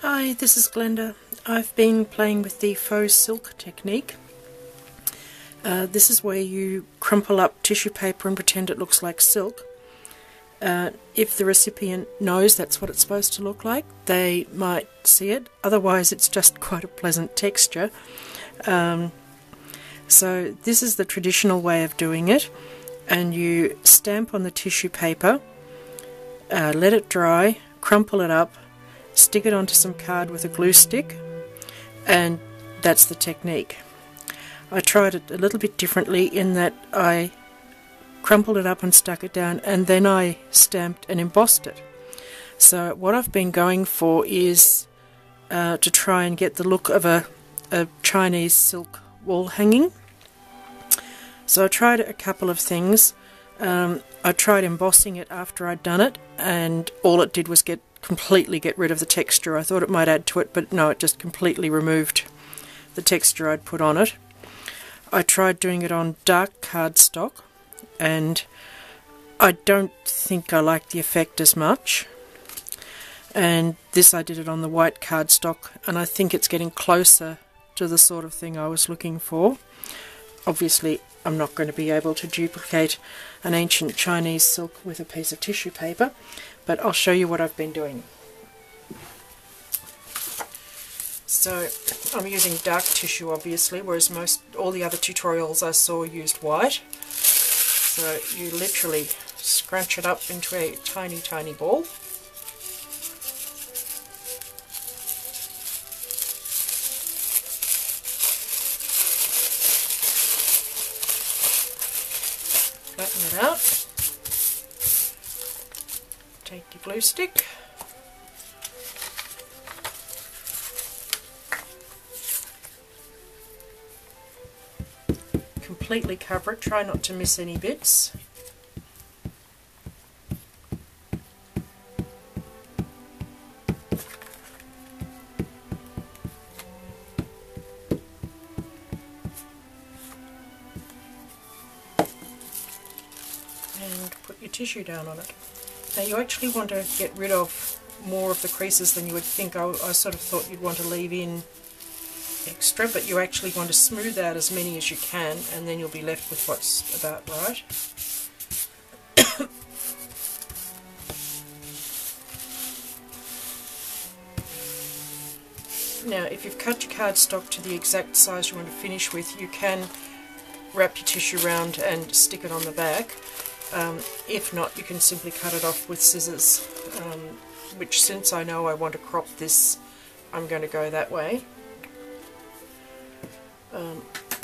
Hi, this is Glenda. I've been playing with the faux silk technique. This is where you crumple up tissue paper and pretend it looks like silk. If the recipient knows that's what it's supposed to look like, they might see it. Otherwise, it's just quite a pleasant texture. So this is the traditional way of doing it. And you stamp on the tissue paper, let it dry, crumple it up, stick it onto some card with a glue stick, and that's the technique. I tried it a little bit differently in that I crumpled it up and stuck it down, and then I stamped and embossed it. So what I've been going for is to try and get the look of a Chinese silk wall hanging. So I tried a couple of things. I tried embossing it after I'd done it, and all it did was completely get rid of the texture. I thought it might add to it, but no, it just completely removed the texture I'd put on it. I tried doing it on dark cardstock, and I don't think I like the effect as much. And this, I did it on the white cardstock, and I think it's getting closer to the sort of thing I was looking for. Obviously, I'm not going to be able to duplicate an ancient Chinese silk with a piece of tissue paper, but I'll show you what I've been doing. So I'm using dark tissue, obviously, whereas all the other tutorials I saw used white. So you literally scrunch it up into a tiny, tiny ball. Flatten it out. Take your glue stick. Completely cover it, try not to miss any bits. And put your tissue down on it. Now you actually want to get rid of more of the creases than you would think. I sort of thought you'd want to leave in extra, but you actually want to smooth out as many as you can, and then you'll be left with what's about right. Now, if you've cut your cardstock to the exact size you want to finish with, you can wrap your tissue around and stick it on the back. If not, you can simply cut it off with scissors, which, since I know I want to crop this, I'm going to go that way.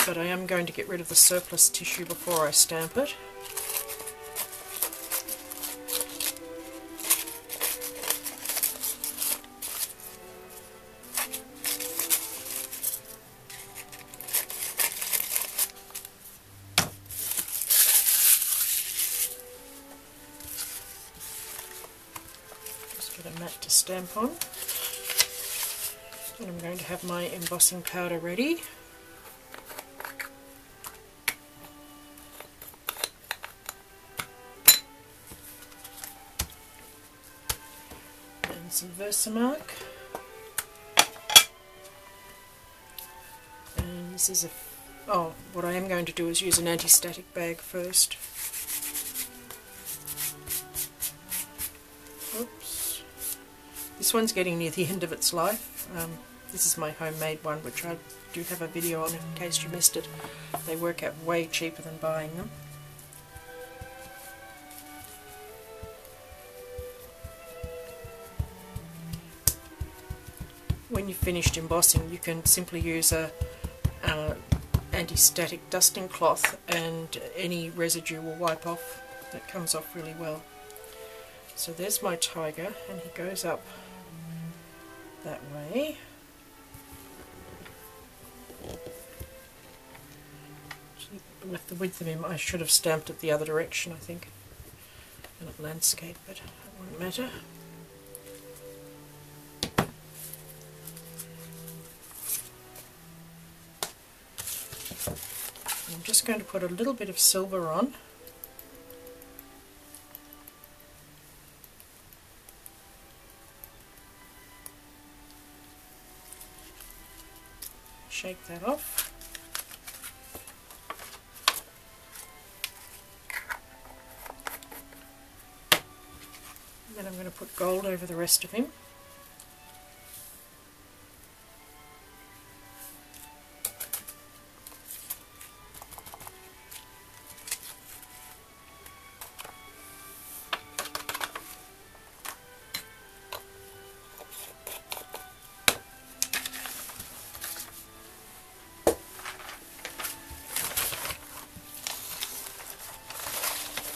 But I am going to get rid of the surplus tissue before I stamp it. Just get a mat to stamp on. And I'm going to have my embossing powder ready. Some Versamark, and this is what I am going to do is use an anti-static bag first. Oops, this one's getting near the end of its life. This is my homemade one, which I do have a video on in case you missed it. They work out way cheaper than buying them. When you've finished embossing, you can simply use a anti-static dusting cloth, and any residue will wipe off. That comes off really well. So there's my tiger, and he goes up that way. With the width of him, I should have stamped it the other direction, I think, and at landscape, but it won't matter. I'm just going to put a little bit of silver on. shake that off. And then I'm going to put gold over the rest of him.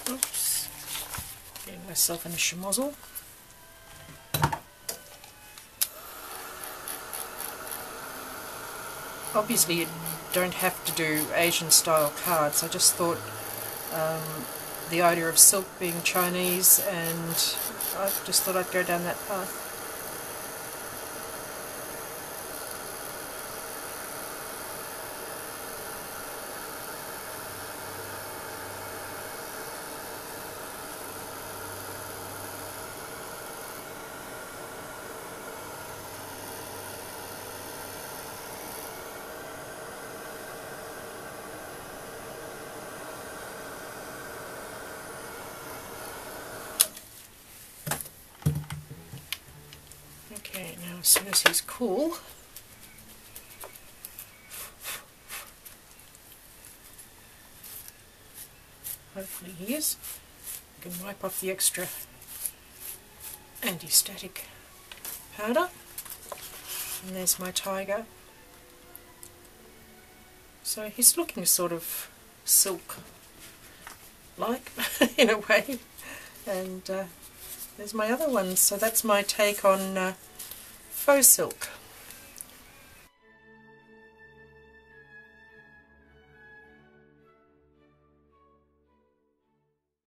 Oops, getting myself in a schmozzle. Obviously you don't have to do Asian style cards. I just thought the idea of silk being Chinese, and I just thought I'd go down that path. Okay, now as soon as he's cool, hopefully he is, I can wipe off the extra anti-static powder, and there's my tiger. So he's looking sort of silk-like in a way, and there's my other ones. So that's my take on faux silk.